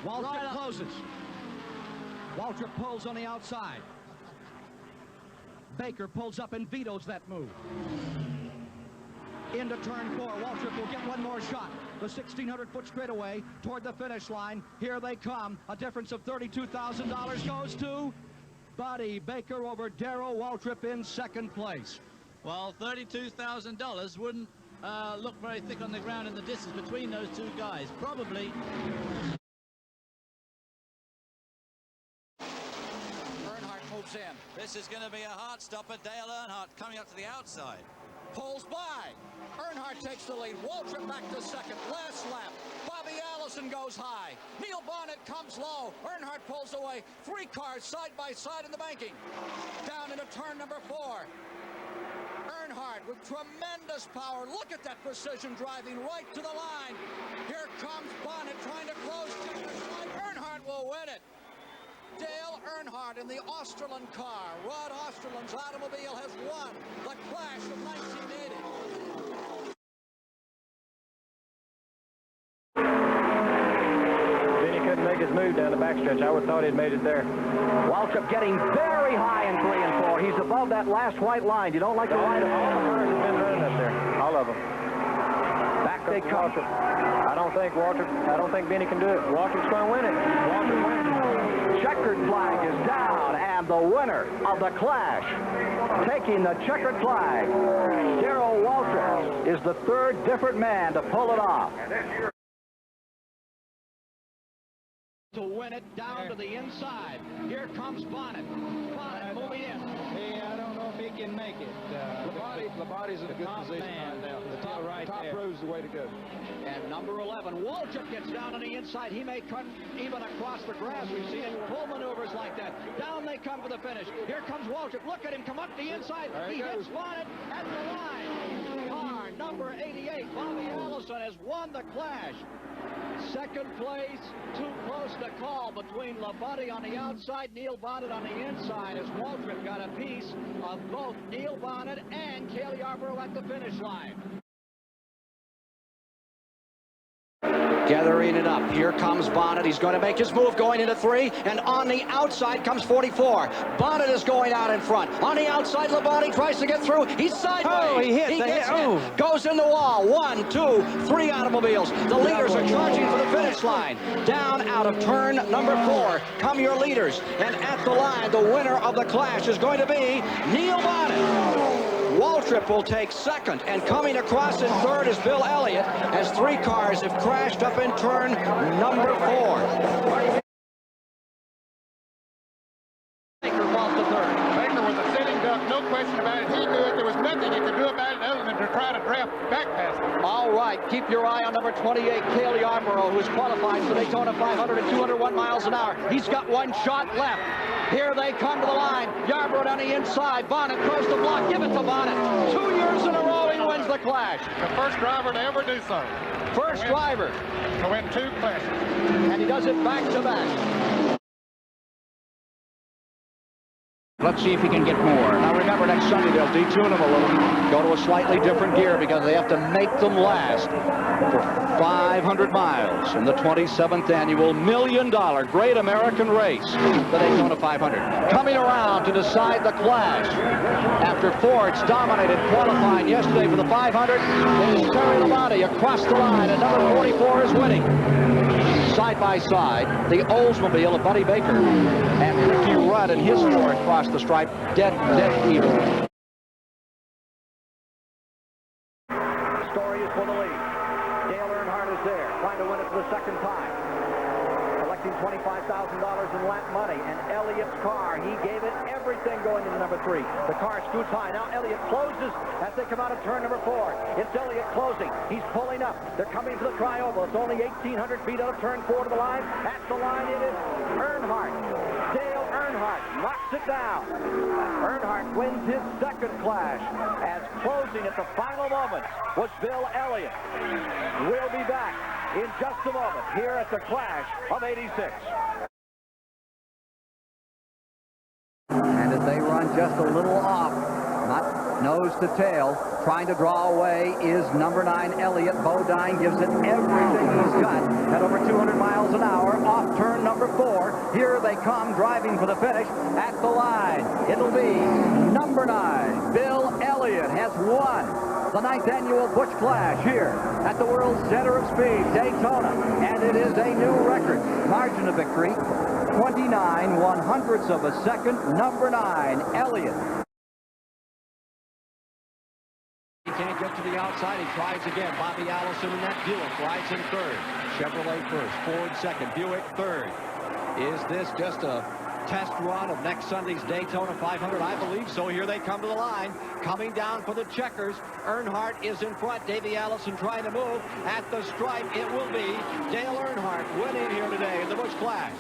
Waltrip closes. Waltrip pulls on the outside. Baker pulls up and vetoes that move. Into turn 4. Waltrip will get one more shot. The 1,600-foot straightaway toward the finish line. Here they come. A difference of $32,000 goes to Buddy Baker over Darrell Waltrip in second place. Well, $32,000 wouldn't look very thick on the ground in the distance between those two guys. Probably. Earnhardt moves in. This is going to be a hard stopper. Dale Earnhardt coming up to the outside. Pulls by. Earnhardt takes the lead. Waltrip back to second. Last lap. Bobby Allison goes high. Neil Bonnett comes low. Earnhardt pulls away. 3 cars side by side in the banking. Down into turn number 4. Earnhardt with tremendous power. Look at that precision driving right to the line. Here comes Bonnett trying to close. Earnhardt will win it. Dale Earnhardt in the Australian car. Rod Australian's automobile has won the Clash of 1980. Benny couldn't make his move down the backstretch. I would have thought he'd made it there. Waltrip getting very high in 3 and 4. He's above that last white line. You don't like the line of all the cars have been running up there. All of them. Back they come. I don't think Benny can do it. Waltrip's going to win it. Waltrip wins. Checkered flag is down, and the winner of the Clash, taking the checkered flag, Darrell Waltrip, is the 3rd different man to pull it off. To win it down to the inside. Here comes Bonnett. Bonnett moving in. Hey, I don't know if he can make it. Labonte's in a good position right now. The top row's the way to go. And number 11, Waltrip gets down on the inside. He may cut even across the grass. We've seen it pull maneuvers like that. Down they come for the finish. Here comes Waltrip. Look at him come up the inside. He hits Bonnett at the line. Car number 88, Bobby Allison, has won the Clash. Second place, too close to call between Labonte on the outside, Neil Bonnett on the inside, as Waltrip got a piece of both Neil Bonnett and Cale Yarborough at the finish line. Gathering it up. Here comes Bonnett. He's going to make his move going into 3, and on the outside comes 44. Bonnett is going out in front. On the outside, Labonte tries to get through. He's sideways. Oh, he hit. Goes in the wall. 1, 2, 3 automobiles. The leaders are charging for the finish line. Down out of turn number 4 come your leaders, and at the line, the winner of the Clash is going to be Neil Bonnett. Waltrip will take second, and coming across in third is Bill Elliott, as 3 cars have crashed up in turn number 4. Baker falls to third. Baker was a sitting duck, no question about it. He knew it. There was nothing he could do about it other than to try to draft back past him. All right, keep your eye on number 28, Cale Yarborough, who's qualified for Daytona 500 at 201 miles an hour. He's got 1 shot left. Here they come to the line. Yarborough on the inside. Bonnett throws the block. Give it to Bonnett. 2 years in a row he wins the Clash. The first driver to ever do so. First driver to win 2 Clashes. And he does it back to back. Let's see if he can get more. Now remember, next Sunday they'll detune them a little, go to a slightly different gear because they have to make them last for 500 miles in the 27th annual $1 million Great American Race, the Daytona 500. Coming around to decide the Clash. After Ford's dominated qualifying yesterday for the 500, it is Terry Labonte across the line, and number 44 is winning. Side by side, the Oldsmobile of Buddy Baker and Ricky Rudd and his Ford across the stripe, dead even. Story is for the lead. Dale Earnhardt is there, trying to win it for the second time. Collecting $25,000 in lap money, and Elliott's car, he gave it everything going into number 3. The car scoots high. Now Elliott closes as they come out of turn number 4. It's Elliott closing. He's pulling up. They're coming to the tri-oval. It's only 1,800 feet out of turn 4 to the line. At the line it is Earnhardt. Dale Earnhardt knocks it down. Earnhardt wins his second Clash, as closing at the final moment was Bill Elliott. We'll be back in just a moment here at the Clash of 86. And as they run just a little off, Not nose to tail. Trying to draw away is number 9, Elliott. Bodine gives it everything he's got at over 200 miles an hour. Off turn number 4. Here they come, driving for the finish at the line. It'll be number 9, Bill Elliott, has won the 9th annual Busch Clash here at the World's Center of Speed, Daytona. And it is a new record. Margin of victory, 29/100ths of a second. Number 9, Elliott. He can't get to the outside. He tries again. Bobby Allison in that Buick rides in third. Chevrolet first. Ford second. Buick third. Is this just a test run of next Sunday's Daytona 500? I believe so. Here they come to the line. Coming down for the checkers. Earnhardt is in front. Davey Allison trying to move. At the stripe, it will be Dale Earnhardt winning here today in the Busch Clash.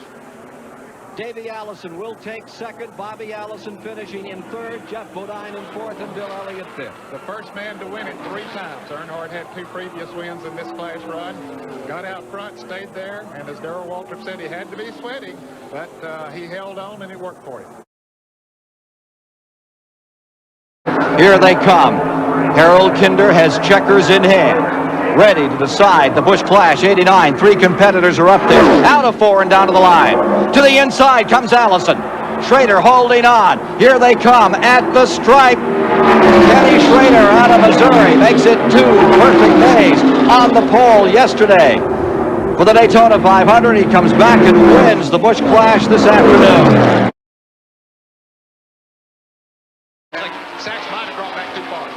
Davey Allison will take second. Bobby Allison finishing in third. Jeff Bodine in fourth, and Bill Elliott fifth. The first man to win it 3 times. Earnhardt had 2 previous wins in this Clash run. Got out front, stayed there, and as Darrell Waltrip said, he had to be sweating, but he held on and it worked for him. Here they come. Harold Kinder has checkers in hand. Ready to decide the Busch Clash 89. 3 competitors are up there. Out of 4 and down to the line. To the inside comes Allison. Schrader holding on. Here they come at the stripe. Kenny Schrader out of Missouri makes it 2 perfect days on the pole yesterday. For the Daytona 500, he comes back and wins the Busch Clash this afternoon.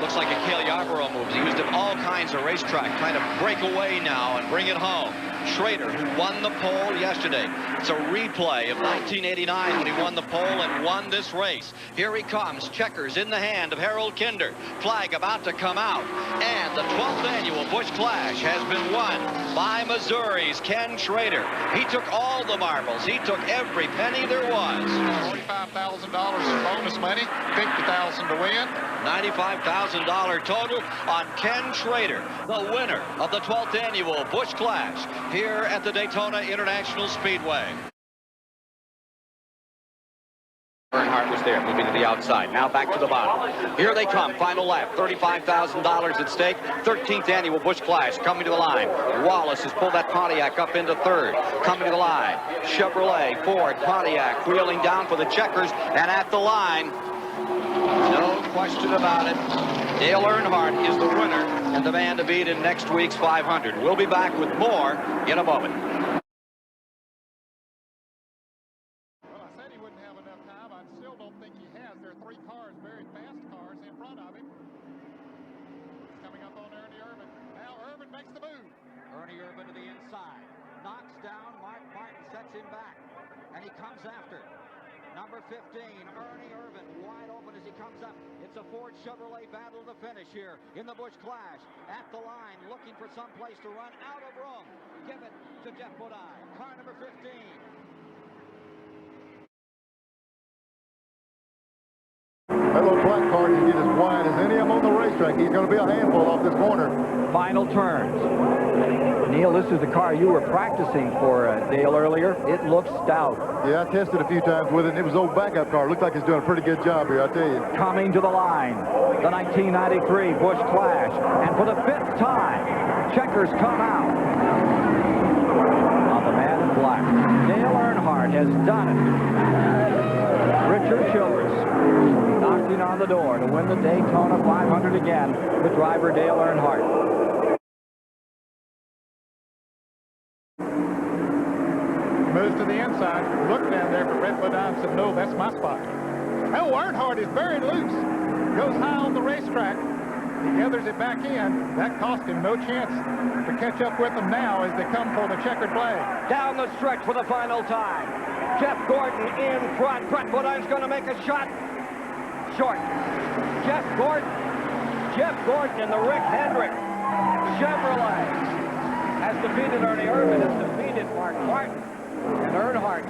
Looks like a Cale Yarborough move. He used it all kinds of racetrack, trying to break away now and bring it home. Schrader, who won the pole yesterday. It's a replay of 1989 when he won the pole and won this race. Here he comes. Checkers in the hand of Harold Kinder. Flag about to come out. And the 12th annual Busch Clash has been won by Missouri's Ken Schrader. He took all the marbles. He took every penny there was. $45,000 in bonus money, $50,000 to win. $95,000 total on Ken Schrader, the winner of the 12th annual Busch Clash here at the Daytona International Speedway. Earnhardt was there, moving to the outside. Now back to the bottom. Here they come. Final lap. $35,000 at stake. 13th annual Busch Clash coming to the line. Wallace has pulled that Pontiac up into third. Coming to the line. Chevrolet, Ford, Pontiac wheeling down for the checkers. And at the line, no question about it, Dale Earnhardt is the winner and the man to beat in next week's 500. We'll be back with more in a moment. Well, I said he wouldn't have enough time. I still don't think he has. There are 3 cars, very fast cars, in front of him. He's coming up on Ernie Irvin. Now Irvin makes the move. Ernie Irvin to the inside. Knocks down Mark Martin, sets him back. And he comes after. Number 15, Ernie Irvin, wide open as he comes up. It's a Ford Chevrolet battle to finish here in the Busch Clash. At the line, looking for some place to run, out of room. Give it to Jeff Bodine, car number 15. That little black car can get as wide as any of them on the racetrack. He's going to be a handful off this corner. Final turns. Neil, this is the car you were practicing for, Dale, earlier. It looks stout. Yeah, I tested a few times with it, and it was an old backup car. Looked like it's doing a pretty good job here, I tell you. Coming to the line, the 1993 Busch Clash. And for the 5th time, checkers come out on the man in black. Dale Earnhardt has done it. Richard Childress knocking on the door to win the Daytona 500 again with driver Dale Earnhardt. Moves to the inside. Look down there for Brett Bodine. Said, no, that's my spot. Oh, Earnhardt is very loose. Goes high on the racetrack. He gathers it back in. That cost him no chance to catch up with them now as they come for the checkered flag. Down the stretch for the final time. Jeff Gordon in front. Brett Bodine's going to make a shot. Short. Jeff Gordon and the Rick Hendrick Chevrolet has defeated Ernie Irvin, has defeated Mark Martin and Earnhardt.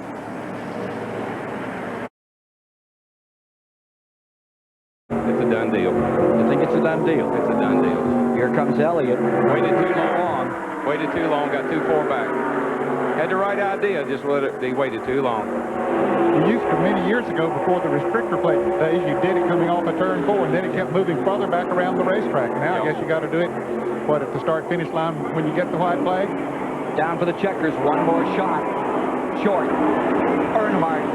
It's a done deal. You think it's a done deal? It's a done deal. Here comes Elliott. Waited too long. Waited too long. Got too far back. Had the right idea. Just let it. They waited too long. You used to, many years ago, before the restrictor plate days, you did it coming off of turn 4, and then it kept moving farther back around the racetrack. Now I guess you got to do it, what, at the start-finish line when you get the white flag? Down for the checkers, one more shot. Short. Earnhardt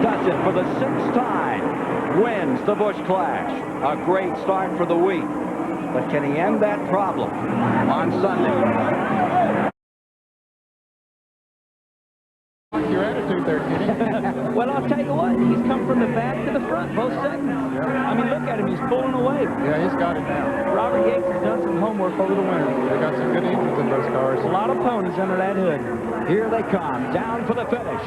does it for the 6th time. Wins the Busch Clash. A great start for the week. But can he end that problem on Sunday? Your attitude there, Kenny. Well, I'll tell you what, he's come from the back to the front, both segments. Yeah. I mean, look at him, he's pulling away. Yeah, he's got it now. Robert Yates has done some homework over the winter. They got some good engines in those cars. A lot of ponies under that hood. Here they come, down for the finish.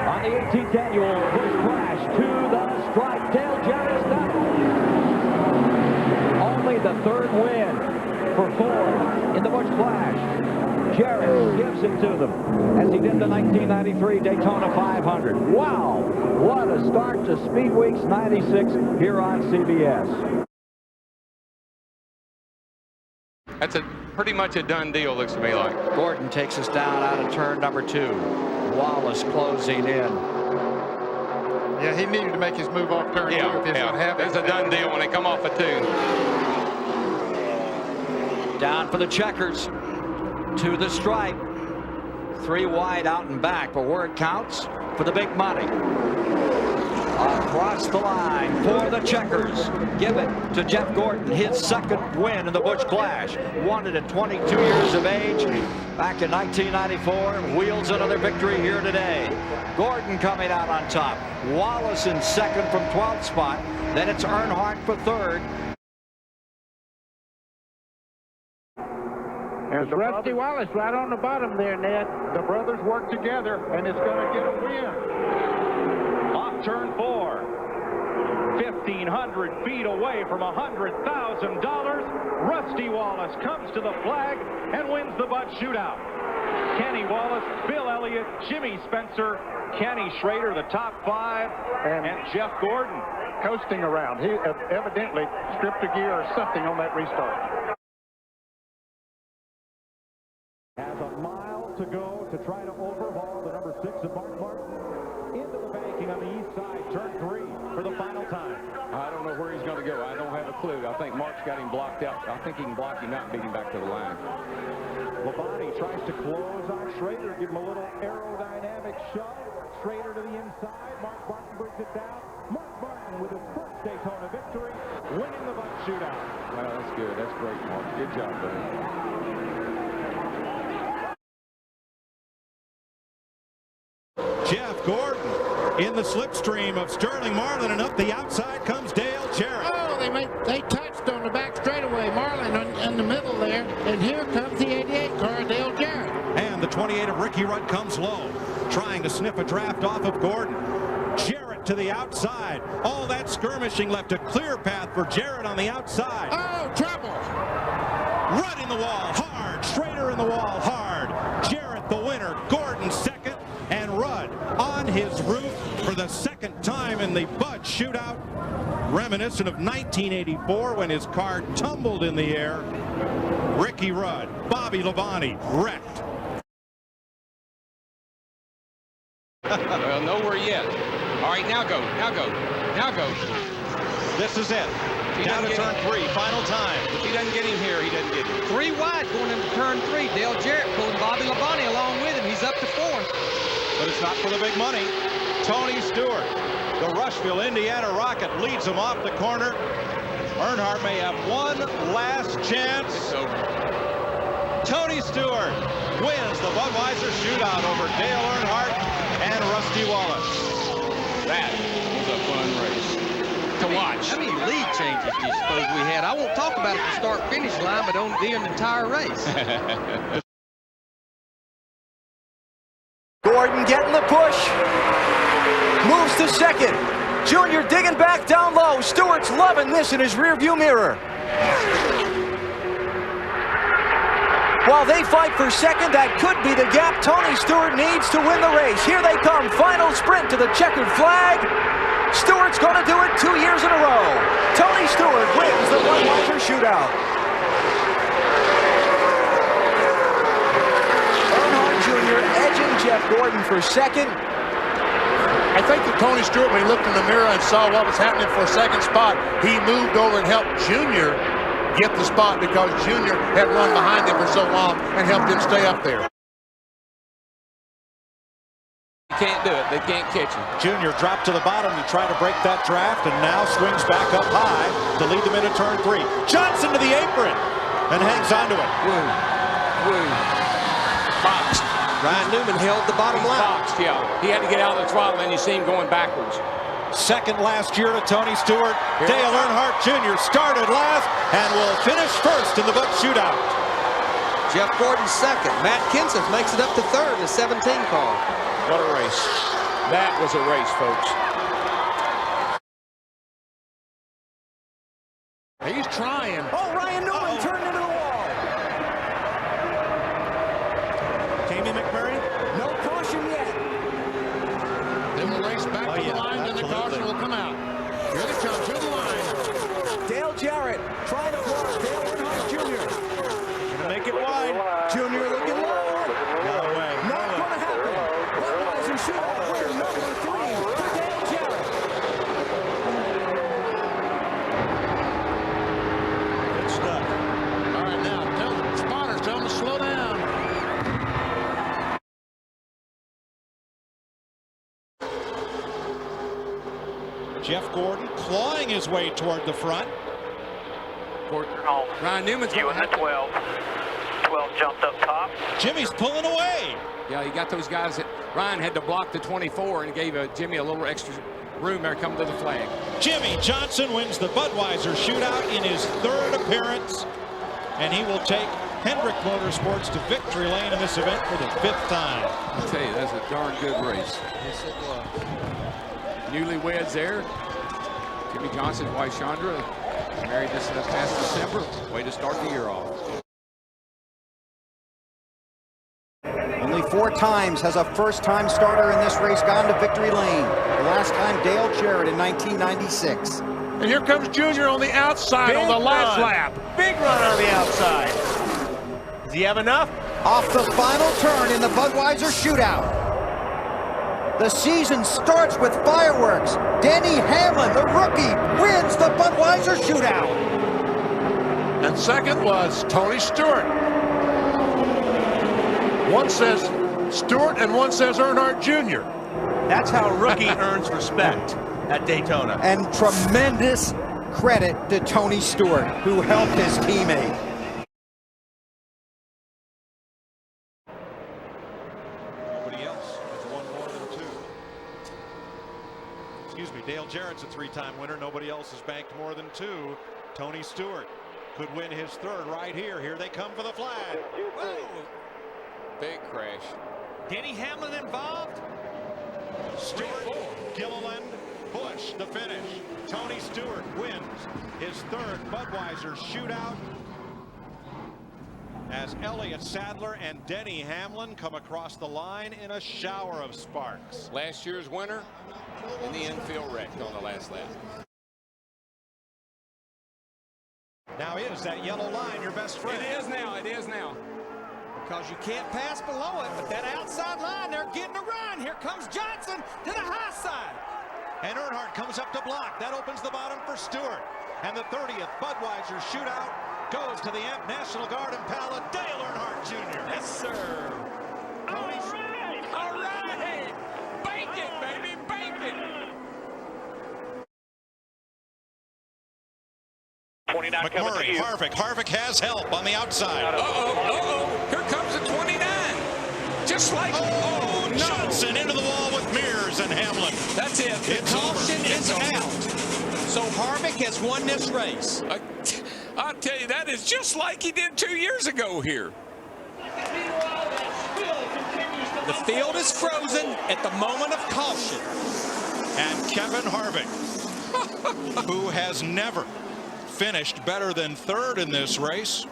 On the 18th annual Busch Clash to the stripe. Dale Jarrett's done. Only the 3rd win for Ford in the Busch Clash. Jarrett gives it to them as he did the 1993 Daytona 500. Wow, what a start to Speed Weeks 96 here on CBS. That's pretty much a done deal, looks to me like. Gordon takes us down out of turn number 2. Wallace closing in. Yeah, he needed to make his move off turn 2 if he's going to have it. It's a done deal when they come off a 2. Down for the checkers. To the stripe. 3 wide out and back, but where it counts for the big money. Across the line for the checkers. Give it to Jeff Gordon, his 2nd win in the Busch Clash. Won it at 22 years of age back in 1994. Wheels another victory here today. Gordon coming out on top. Wallace in 2nd from 12th spot. Then it's Earnhardt for 3rd. And Rusty Wallace right on the bottom there, Ned. The brothers work together, and it's going to get a win. Off turn 4. 1,500 feet away from $100,000. Rusty Wallace comes to the flag and wins the Busch Shootout. Kenny Wallace, Bill Elliott, Jimmy Spencer, Kenny Schrader, the top 5, and Jeff Gordon Coasting around. He evidently stripped a gear or something on that restart. Has a mile to go to try to overhaul the number 6 of Mark Martin into the banking on the east side, turn 3 for the final time. I don't know where he's going to go. I don't have a clue. I think Mark's got him blocked out. I think he can block him out and beat him back to the line. Labonte tries to close on Schrader, give him a little aerodynamic shove. Schrader to the inside. Mark Martin brings it down. Mark Martin with his first Daytona victory, winning the Busch Shootout. Well, that's good. That's great, Mark. Good job, buddy. Jeff Gordon in the slipstream of Sterling Marlin, and up the outside comes Dale Jarrett. Oh, they touched on the back straightaway. Marlin in the middle there, and here comes the 88 car, Dale Jarrett. And the 28 of Ricky Rudd comes low, trying to sniff a draft off of Gordon. Jarrett to the outside. All that skirmishing left a clear path for Jarrett on the outside. Oh, trouble. Rudd in the wall, hard. Schrader in the wall, hard. Jarrett the winner. Gordon second. And Rudd on his roof for the 2nd time in the Busch Shootout, reminiscent of 1984 when his car tumbled in the air. Ricky Rudd, Bobby Labonte wrecked. Well, nowhere yet. All right, now go, now go, now go. This is it. Down to turn 3, final time. If he doesn't get him here, he doesn't get him. 3 wide going into turn 3. Dale Jarrett pulling Bobby Labonte along with him. He's up to 4th. But it's not for the big money. Tony Stewart, the Rushville, Indiana Rocket, leads him off the corner. Earnhardt may have one last chance. It's over. Tony Stewart wins the Budweiser Shootout over Dale Earnhardt and Rusty Wallace. That was a fun race to watch. How many lead changes do you suppose we had? I won't talk about it at the start-finish line, but on the entire race. Gordon getting the push. Moves to 2nd. Junior digging back down low. Stewart's loving this in his rearview mirror. While they fight for 2nd, that could be the gap Tony Stewart needs to win the race. Here they come. Final sprint to the checkered flag. Stewart's going to do it 2 years in a row. Tony Stewart wins the Budweiser Shootout. Earnhardt Jr. edging Jeff Gordon for 2nd. I think that Tony Stewart, when he looked in the mirror and saw what was happening for a second spot, he moved over and helped Junior get the spot because Junior had run behind him for so long and helped him stay up there. Can't do it. They can't catch him. Junior dropped to the bottom to try to break that draft and now swings back up high to lead them into turn 3. Johnson to the apron and hangs onto it. Woo. Boxed. Ryan Newman held the bottom line. Boxed, yeah. He had to get out of the throttle and you see him going backwards. Second last year to Tony Stewart. Dale Earnhardt Jr. started last and will finish first in the Busch Shootout. Jeff Gordon second. Matt Kenseth makes it up to third in a 17 car. What a race. That was a race, folks. He's trying. Oh, Ryan Newman turned into the wall. Jamie McMurray. No caution yet. Then we'll race back to the line, then the caution will come out. Here they come to the line. Dale Jarrett trying to block Dale Earnhardt Jr. Gonna make it wide. Junior looking low. No way. Not going to happen. Budweiser shootout winner number 3 for Dale Jarrett. Good stuff. All right, now tell the spotters, tell them to slow down. Jeff Gordon clawing his way toward the front. Ryan Newman's you in the 12. 12 jumped up top. Jimmy's pulling away. Yeah, he got those guys that Ryan had to block the 24 and gave Jimmy a little extra room there coming to the flag. Jimmy Johnson wins the Budweiser Shootout in his 3rd appearance, and he will take Hendrick Motorsports to victory lane in this event for the 5th time. I'll tell you, that's a darn good race. Yes, it was. Newlyweds there. Jimmy Johnson's wife Chandra married this past December. Way to start the year off. Only 4 times has a first-time starter in this race gone to victory lane. The last time Dale Jarrett in 1996. And here comes Junior on the outside on the last lap. Big run on the outside. Does he have enough? Off the final turn in the Budweiser Shootout. The season starts with fireworks. Denny Hamlin, the rookie, wins the Budweiser Shootout. And second was Tony Stewart. One says Stewart and one says Earnhardt Jr. That's how a rookie earns respect at Daytona. And tremendous credit to Tony Stewart, who helped his teammate. Nobody else has won more than 2. Excuse me, Dale Jarrett's a 3-time winner. Nobody else has banked more than 2. Tony Stewart could win his 3rd right here. Here they come for the flag. Whoa. Big crash. Denny Hamlin involved. Stewart, Gilliland, Busch the finish. Tony Stewart wins his 3rd Budweiser Shootout as Elliott Sadler and Denny Hamlin come across the line in a shower of sparks. Last year's winner in the infield wrecked on the last lap. Now is that yellow line your best friend? It is now. It is now. Because you can't pass below it, but that outside line, they're getting a run. Here comes Johnson to the high side. And Earnhardt comes up to block. That opens the bottom for Stewart. And the 30th Budweiser Shootout goes to the National Guard Impala, Dale Earnhardt Jr. Yes, sir. All right. All right. Bank it, baby. Bank it. 29 McMurray, Harvick has help on the outside. Here comes the 29. Just like no. Johnson into the wall with Mears and Hamlin. That's it. The caution is out. So Harvick has won this race. I'll tell you, that is just like he did 2 years ago here. The field is frozen at the moment of caution. And Kevin Harvick, who has never finished better than 3rd in this race.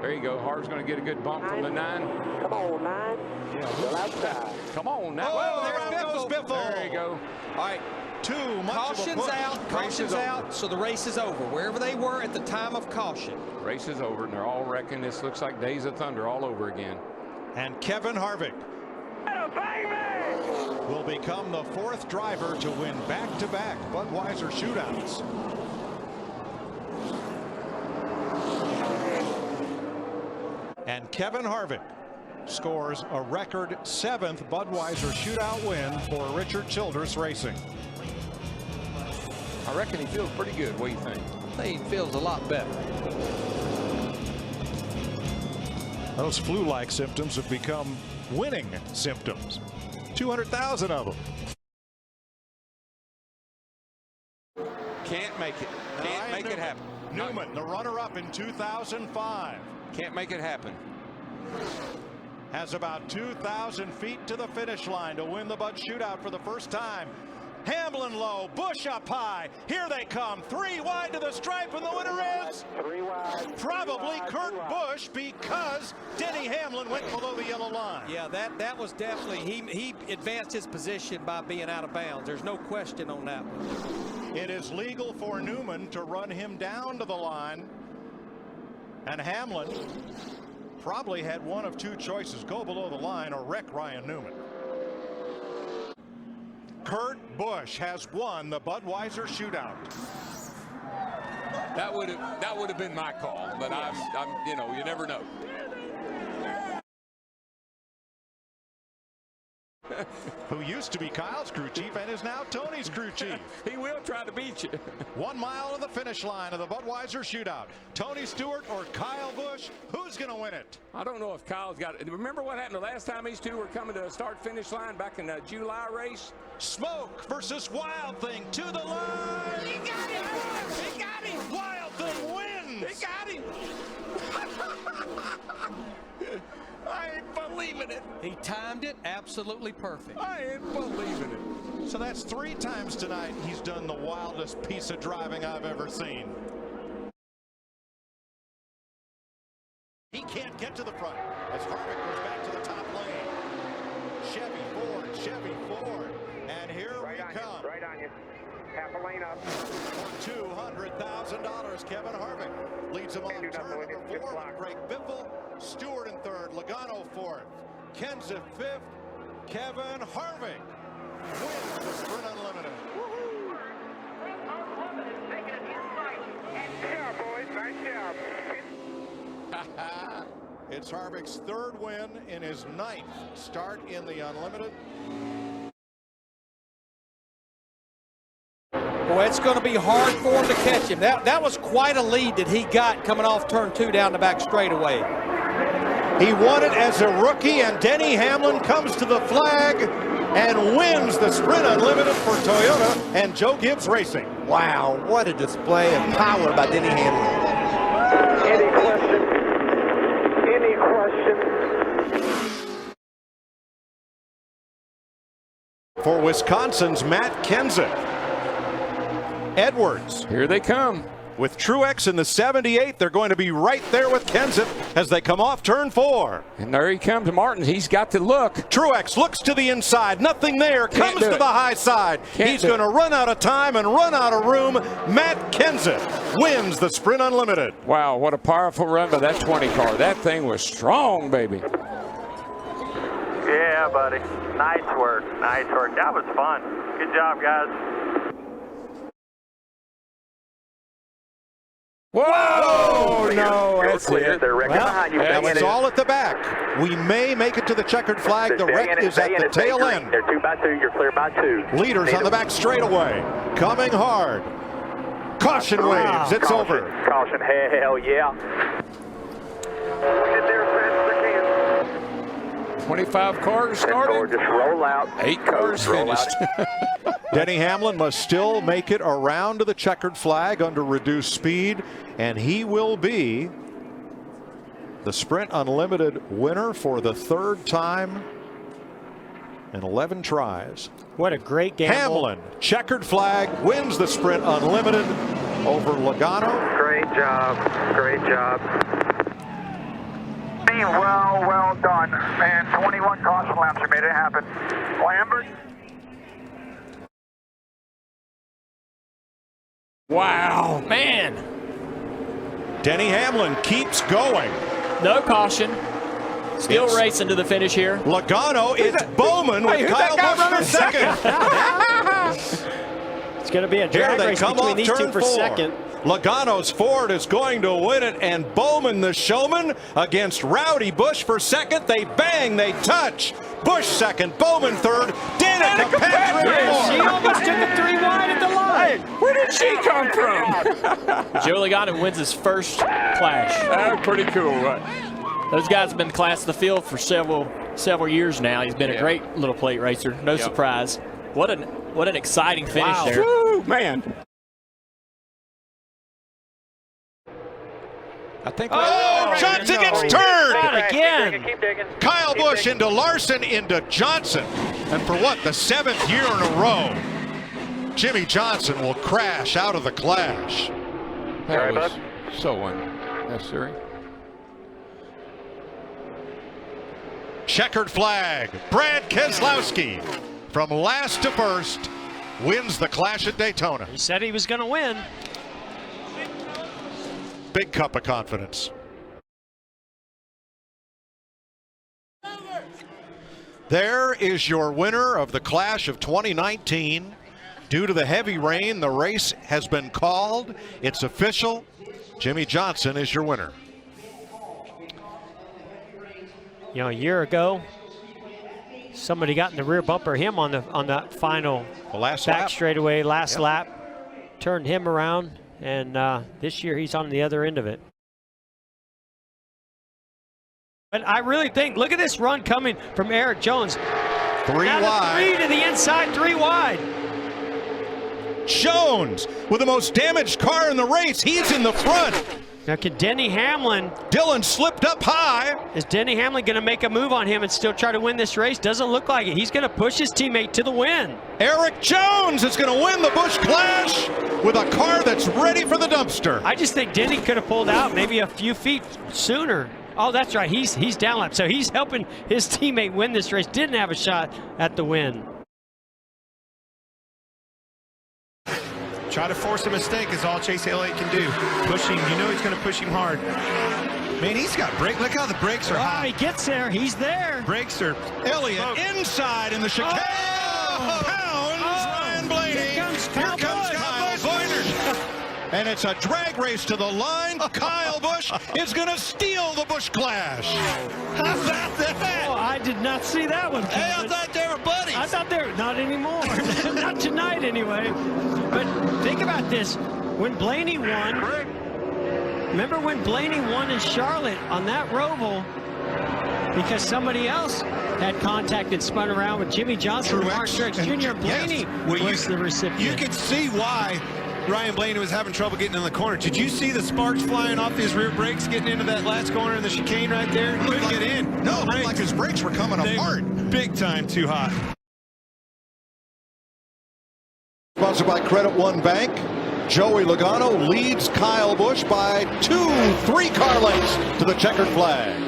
There you go. Harv's going to get a good bump from the 9. Come on, 9. Yeah. Come on now. Oh, there goes Biffle. There you go. All right. Too much Caution's of a push. out. Caution's out. So the race is over. Wherever they were at the time of caution. Race is over, and they're all wrecking. This looks like Days of Thunder all over again. And Kevin Harvick will become the 4th driver to win back-to-back Budweiser shootouts. And Kevin Harvick scores a record 7th Budweiser shootout win for Richard Childress Racing. I reckon he feels pretty good. What do you think? I think he feels a lot better. Those flu-like symptoms have become winning symptoms. 200,000 of them. Can't make it. Can't make it happen. Newman, the runner-up in 2005. Can't make it happen. Has about 2,000 feet to the finish line to win the Bud Shootout for the first time. Hamlin low, Busch up high. Here they come, 3 wide to the stripe, and the winner is 3 wide. Probably Kurt Busch, because Denny Hamlin went below the yellow line. Yeah, that was definitely, he advanced his position by being out of bounds. There's no question on that one. It is legal for Newman to run him down to the line, and Hamlin probably had one of 2 choices: go below the line or wreck Ryan Newman. Kurt Busch has won the Budweiser shootout. That would have been my call, but I'm you know, you never know. Who used to be Kyle's crew chief and is now Tony's crew chief. He will try to beat you. 1 mile to the finish line of the Budweiser shootout. Tony Stewart or Kyle Busch, who's going to win it? I don't know if Kyle's got it. Remember what happened the last time these two were coming to a start-finish line back in the July race? Smoke versus Wild Thing to the line. He got him. He got him. Wild Thing wins. He got him. I ain't believing it. He timed it absolutely perfect. I ain't believing it. So that's 3 times tonight he's done the wildest piece of driving I've ever seen. He can't get to the front as Harvick goes back to the top lane. Chevy Ford, and here we come. Right on you. Half a lane up. For $200,000, Kevin Harvick leads him on turn number 4 with Greg Biffle. Stewart in 3rd, Logano 4th, Kenseth 5th. Kevin Harvick wins the Sprint Unlimited. Nice job, boys. Nice job. It's Harvick's 3rd win in his 9th start in the Unlimited. Boy, it's going to be hard for him to catch him. That was quite a lead that he got coming off turn 2 down the back straightaway. He won it as a rookie, and Denny Hamlin comes to the flag and wins the Sprint Unlimited for Toyota and Joe Gibbs Racing. Wow, what a display of power by Denny Hamlin. Any question? For Wisconsin's Matt Kenseth. Edwards. Here they come. With Truex in the 78, they're going to be right there with Kenseth as they come off turn 4. And there he comes, Martin. He's got the look. Truex looks to the inside. Nothing there. Comes to the high side. He's going to run out of time and run out of room. Matt Kenseth wins the Sprint Unlimited. Wow, what a powerful run by that 20 car. That thing was strong, baby. Yeah, buddy. Nice work. Nice work. That was fun. Good job, guys. Whoa! No, that's it. That was all at the back. We may make it to the checkered flag. The wreck is at the tail end. They're 2 by 2. You're clear by 2. Leaders on the back straightaway. Coming hard. Caution waves. It's over. Caution. Hell yeah. Get there as fast as they can. 25 cars started. Just roll out. 8 cars finished. Denny Hamlin must still make it around to the checkered flag under reduced speed, and he will be the Sprint Unlimited winner for the 3rd time in 11 tries. What a great gamble. Hamlin, checkered flag, wins the Sprint Unlimited over Logano. Great job. Great job. Well done. Man, 21 caution laps. You made it happen. Lambert. Wow. Man. Denny Hamlin keeps going. No caution. Still racing to the finish here. Logano, it's Bowman with Kyle Busch for second. It's going to be a drag race between these two for second. Logano's Ford is going to win it, and Bowman, the showman, against Rowdy Busch for second. They bang, they touch. Busch second, Bowman third, Danica Patrick fourth. She almost took the 3 wide at the line. Where did she come from? Joe Logano wins his first clash. Pretty cool, right? Those guys have been the class of the field for several years now. He's been a great little plate racer. No surprise. What an exciting finish there. Woo, man. I think Johnson gets turned again. Kyle Busch into Larson into Johnson. And for what, the 7th year in a row, Jimmy Johnson will crash out of the clash. That was so unnecessary. Checkered flag. Brad Keselowski, from last to first, wins the clash at Daytona. He said he was going to win. Big cup of confidence. There is your winner of the Clash of 2019. Due to the heavy rain, the race has been called. It's official. Jimmy Johnson is your winner. You know, a year ago, somebody got in the rear bumper of him on that final last back lap. straightaway, last lap, turned him around, and this year he's on the other end of it. But I really think, look at this run coming from Erik Jones. 3 Down wide. to 3 to the inside, 3 wide. Jones with the most damaged car in the race. He's in the front. Now can Denny Hamlin. Dillon slipped up high. Is Denny Hamlin going to make a move on him and still try to win this race? Doesn't look like it. He's going to push his teammate to the win. Erik Jones is going to win the Busch Clash with a car that's ready for the dumpster. I just think Denny could have pulled out maybe a few feet sooner. Oh, that's right. He's down lap. So he's helping his teammate win this race. Didn't have a shot at the win. Try to force a mistake is all Chase Elliott can do. Push him. You know he's going to push him hard. Man, he's got brake. Look how the brakes are high. He gets there. He's there. Brakes are. Elliott inside in the chicane. Ryan Blaney. Here comes Kyle Busch. And it's a drag race to the line. Kyle Busch is going to steal the Busch Clash. How about that? Oh, I did not see that one. Hey, I thought they were buddies. I thought they were. Not anymore. Not tonight, anyway. But think about this. When Blaney won, remember when Blaney won in Charlotte on that Roval, because somebody else had contact and spun around with Jimmy Johnson and Mark Truex Jr. Blaney was the recipient. You could see why Ryan Blaney was having trouble getting in the corner. Did you see the sparks flying off his rear brakes getting into that last corner in the chicane right there? He couldn't get in. No, it looked like his brakes were coming apart. Big time too hot. Sponsored by Credit One Bank. Joey Logano leads Kyle Busch by 2-3 car lengths to the checkered flag.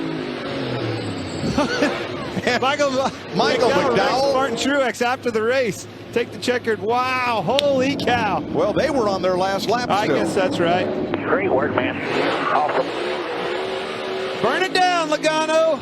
Michael McDowell. Martin Truex after the race. Take the checkered. Wow, holy cow. Well, they were on their last lap I still. guess that's right. Great work, man. Awesome. Burn it down, Logano.